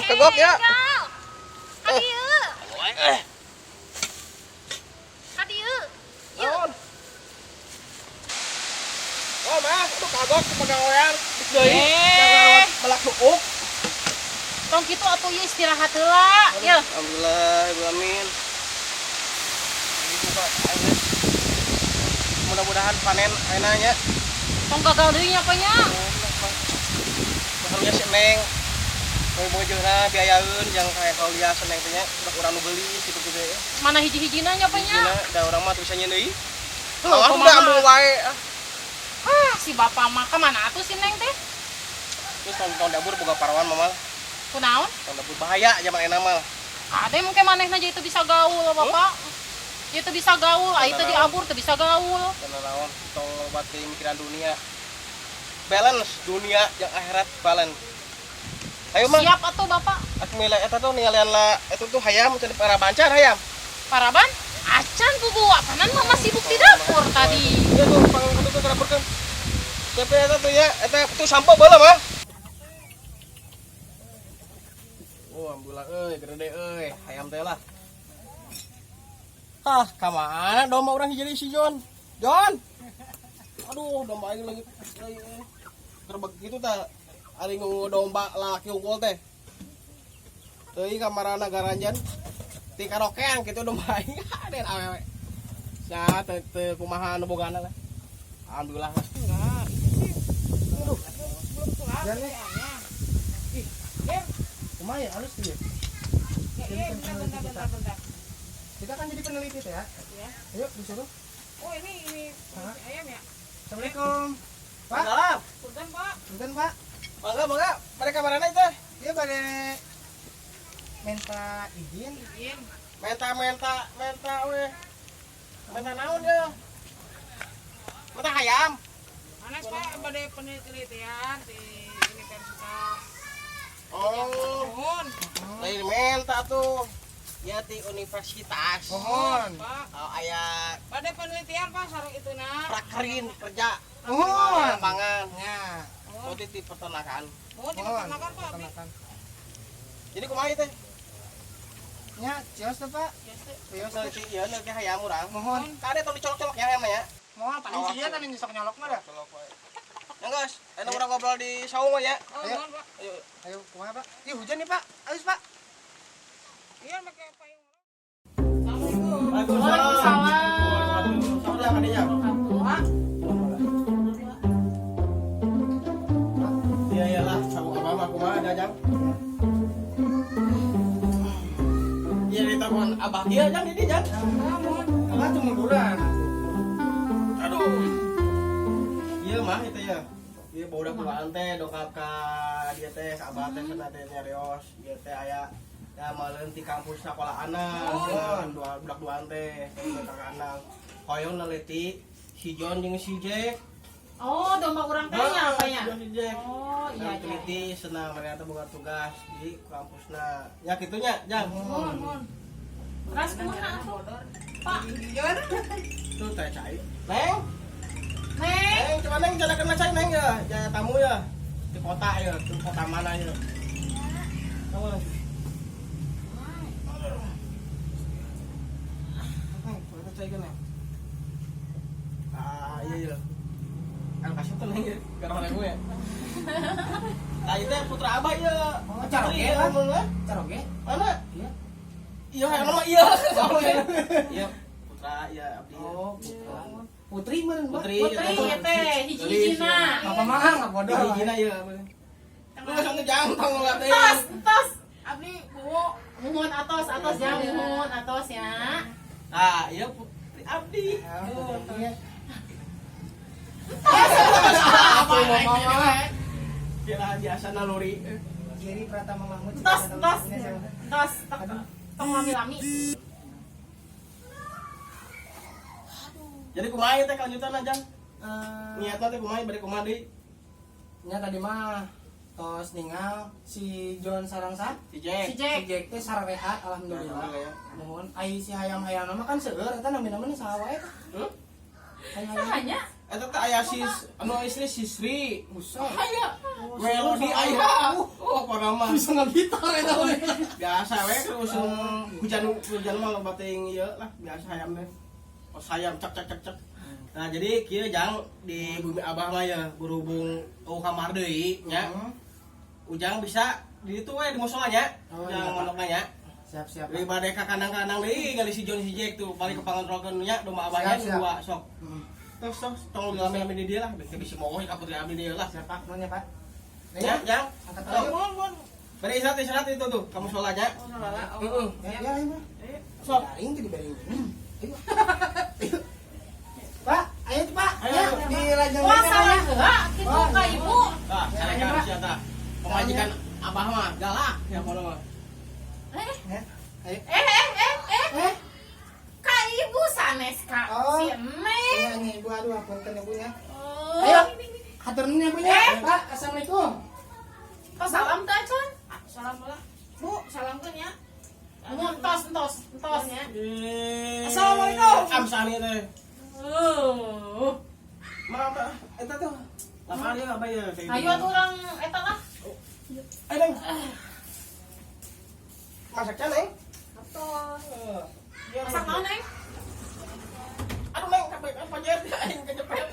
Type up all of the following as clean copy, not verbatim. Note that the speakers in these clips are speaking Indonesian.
kagok ya. Hadieu. Hadieu. Naon? Oh, mah, itu kagok pegawaian dik deui. Jangan balak suuk. Tong kitu atuh ieu istirahat heula. Yeuh. Alhamdulillah, Ibu Amin. Ini Pak, ayo. Mudah-mudahan panen ayeuna Tong gagal deui nya nya. Maksudnya si Neng mau bojona biayaeun yang kayak kalau dia seneng teh nya udah urang nu beuli kitu gitu ya. Mana hiji-hijina nya nya? Hijina da urang mah tuh bisa nyeun deui. Tuh, Awas kumaha? udah ambil wae. Si bapak mah kemana atuh si Neng teh? Terus tahun dapur boga parawan mah. Kunaon? Tahun dapur bahaya zaman enak mah. Ade mungkin manehna jadi itu bisa gaul bapak. Itu bisa gaul, itu diabur tuh bisa gaul. Karena naon tong bati mikiran dunia. Balance dunia yang akhirat balance. Ayo mah. Siap atuh bapak. Aku milih eta tuh ningalian lah itu tuh hayam cari para bancar hayam. Paraban, acan bubu apanan mama sibuk di dapur tadi. Iya tuh pang itu tuh dapurkeun. Tapi eta tuh ya, eta tuh sampah bae mah. Oh, ambulan euy, gede euy, hayam teh lah. Hah, ka mana domba urang jadi si John? John. Aduh, domba aing lagi terbeg gitu tah. Ari domba laki unggul teh. Teuing kamarana garanjan. Ti karokean kitu domba aing den awewe. Ya teu kumaha nu bogana lah. Alhamdulillah lah. Aduh. Belum kumaha ya halus dia. Iya, bentar. Kita kan jadi peneliti teh ya. Ya. Ayo disuruh. Oh, ini ayam ya? Assalamualaikum. Pak. Salam. Punten, Pak. Punten, Pak. Mangga. Mereka mana itu? Dia pada minta izin. Minta weh. Minta naon ya? Minta hayam. Mana Pak pada penelitian di Universitas. Oh. Mohon. Lain minta tuh. Ya di universitas. Mohon. Pak, Oh, aya pada penelitian Pak sarung itu prakerin kerja. Mohon. Pangan. Ya. Oh, di peternakan. Mohon diperkenalkan Pak. Perkenalkan. Jadi kumaha teh? Ya, cios tuh, Pak. Cios nanti ieu nanti hayam urang. Mohon. Kade tong dicolok-colok ya hayam ya. Mohon paling sih ya tadi nyesok nyolok mah dah. Colok wae. Ya guys, enak urang ngobrol di saung we ya. Oh, Ayo. mohon Pak. Ayo. Ayo, kumaha, Pak? Ih, hujan nih, Pak. Ayo, Pak. Iya, pakai payung. Waalaikumsalam. Saudara kadinya. Pak. Iya iyalah, sama apa kumaha ada jang. Iya ditelepon abah dia jang ini jang. Abah tuh munduran. Aduh. Iya mah itu ya. Iya bodak tuaan teh dongkap ka dia teh ka abah teh cenah teh nyarios. Ieu teh aya ya maleun ti kampus sekolah anak. Dua budak duaan teh ka anak. Hoyong neliti si John jeung si Jack. Oh, domba urang teh nya apa ya? Si Jack. Oh, iya. Teliti senang mereka boga tugas di kampusna. Ya kitunya, Jang. Mohon. Ras kumaha atuh? Pak. Tuh teh cai. Neng, Neng. coba Neng jalan kena cai Neng ya. Jaya tamu ya. Di kota ya, di kota mana ya. Kamu lagi. Kita cai kan, Neng. Ah, iya. Kan kasih tuh Neng ya, gara-gara gue ya. Nah, itu putra abah ya. Oh, caroge kan? Caroge? Mana? Iya. Iya, yang nama iya. Iya, putra ya abdi. Oh, putra. Putri meureun, Pak. Putri. Putri ya teh, hiji-hijina. Apa mah enggak bodoh. Hijina ya. Lu langsung ngejantong lah teh. Tos. Abdi muhun atos ya, muhun atos ya. Nah, iya putri abdi. Iya. Apa mama? Kira biasa naluri. Kiri Pratama Mahmud. Tos. Tok lami-lami. Jadi kumaha teh kelanjutan aja. Eh, Niatna teh kumaha bari kumaha deui? nya tadi mah tos ningal si John sarangsan. Si Jack. Si Jack. Si Jack teh sarehat alhamdulillah. Alhamdulillah ya. Mohon ai si hayam-hayam mah kan seueur eta nami-namina saha wae tah. Hmm? Hayam-hayam. Sahanya Eta teh aya si anu istri si Sri. Usah. Aya. Melodi aya. Oh, panama. Bisa ngegitar eta we. Biasa we terus hujan mah loba teuing ieu lah, biasa hayam teh. Pas hayam cek cek cek cek. Nah, jadi kieu jang di bumi Abah mah ya berhubung kamar deui nya. Ujang bisa di itu we di musola nya. Oh, Yang iya, Pak. manokna nya. Siap. Daripada ka kandang-kandang deui gali si Jon si Jack tuh balik ke pangontrokeun nya domba Abahnya Siap. dua sok. Heeh. Terus tolong dilame-lame di dia lah, bisa bisa mau ka putri abdi dia lah. Siap Pak, nunya Pak. Ya, jang. Angkat Sok. aja. Mohon. Beri istirahat itu tuh, kamu solanya. Oh, salah. Heeh. Ya, ini. Sok. Garing jadi garing. Ayo. Pak, ayo tuh, Pak. Ayo, Ya, ayo. di lajang Wah, ini, salah Pak. heula kitu ka ibu. Nah, cara cara siapa? Pemajikan Abah mah galak ya kono mah. Ya, ayo. Eh. Ka ibu sanes ka Oh. si Neng. Ini Ibu, aduh, punten Ibu ya. Oh. Ayo. Hatur nuhun ya, Bu ya. Pak, assalamualaikum. Kok salam teh, Con? Salam lah. Bu, salamkeun ya. Entos ya. Assalamualaikum. Amsani teh. Oh. Maaf, eta tuh. Lapar ya apa ya? Ayo atuh urang eta lah. Ayo, Neng. Masaknya, Neng. Atos. Ya, Masak naon, Neng? Aduh, Neng, capek apa jadi aing kecepet.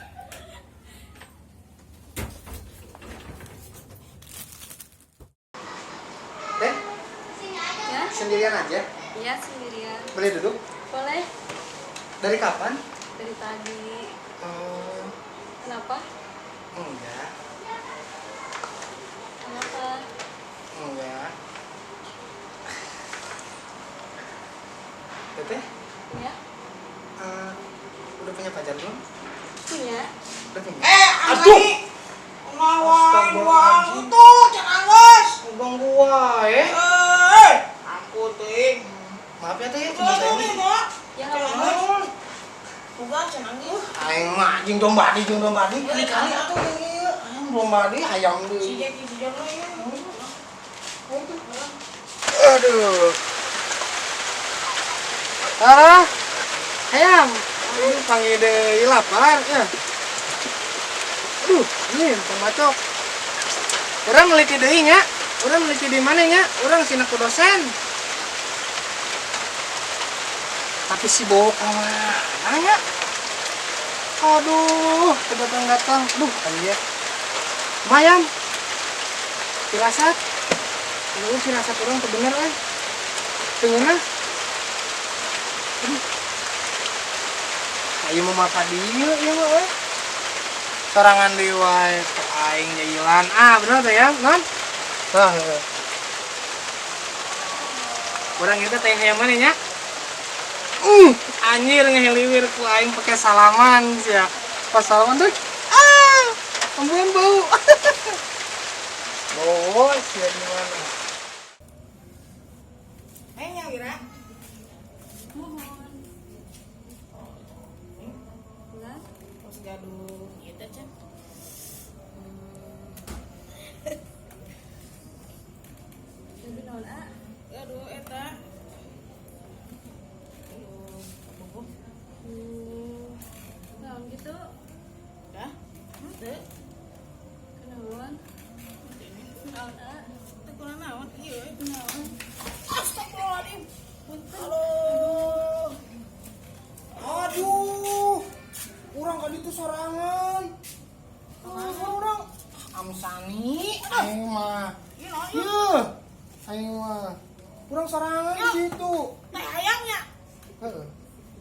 Teh, Ya, sendirian aja. iya sendirian. Boleh duduk? Boleh Dari kapan? dari tadi. Oh, Kenapa? enggak. Kenapa? Enggak. Teteh, Ya, udah punya pacar belum? punya. Udah punya? Aduh. Ngawain uang tuh, jangan nangis. Bang gua Ampun teuing. Maaf ya teh, Tuh, Mak. Ya nggak apa-apa. Bukan jangan nangis. aing mah jeung domba di kali-kali atuh ieu. Aing domba di hayam Si deui. Jeki si Jono ya. Aduh. Ah, hayam. Aduh, panggil deui lapar ya. Aduh, ini pembacok. Urang neliti deui nya. Urang neliti di mana nya? Urang sina ku dosen. Tapi si bawa kemana ya? Aduh, datang-datang. Aduh, iya. Mayam. Firasat. Aduh, firasat orang tuh bener kan? Tengena. Aduh. Ayo mau makan dia, ya mah. Sorangan di wae, aing jailan. Ah, bener teh ya, non? Tah. Orang itu teh yang mana nya? Anjir ngeheliwir ku aing pakai salaman sia. Pas salaman tuh ambeun bau. Bau sia di mana? Nya Wira. Mohon. Enggak. Terus gaduh gitu Cen. Jadi naon ah? Gaduh eta. Naon gitu? Dah. Teu. Kenaon? Naon ah? Teu kurang naon ieu. Naon? Astagfirullahaladzim. Halo. Aduh. Urang kali itu sorangan. Orang Amsani aing mah. Ieu naon ieu? Yeuh. Aing mah. Urang sorangan di situ. Teh ayamnya. Heeh.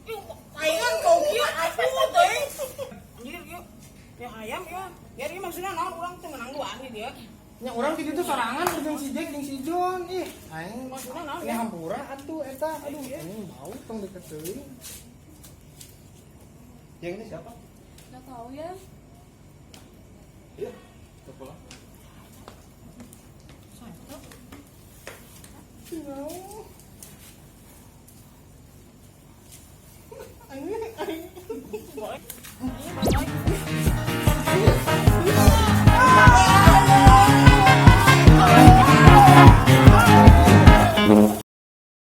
Ieu tayangan kau kieu atuh teh. Anjir ieu. Teh ayam ieu. Jadi maksudnya naon urang teu menang duaan di dia. Nya urang di ditu sorangan jeung si Jack jeung si John. Ih, aing Maksudnya naon ini ya? hampura atuh eta. Aduh, ini bau tong deket teuing. Yang ini siapa? Nggak tahu ya. Iya. Tuh pulang. No.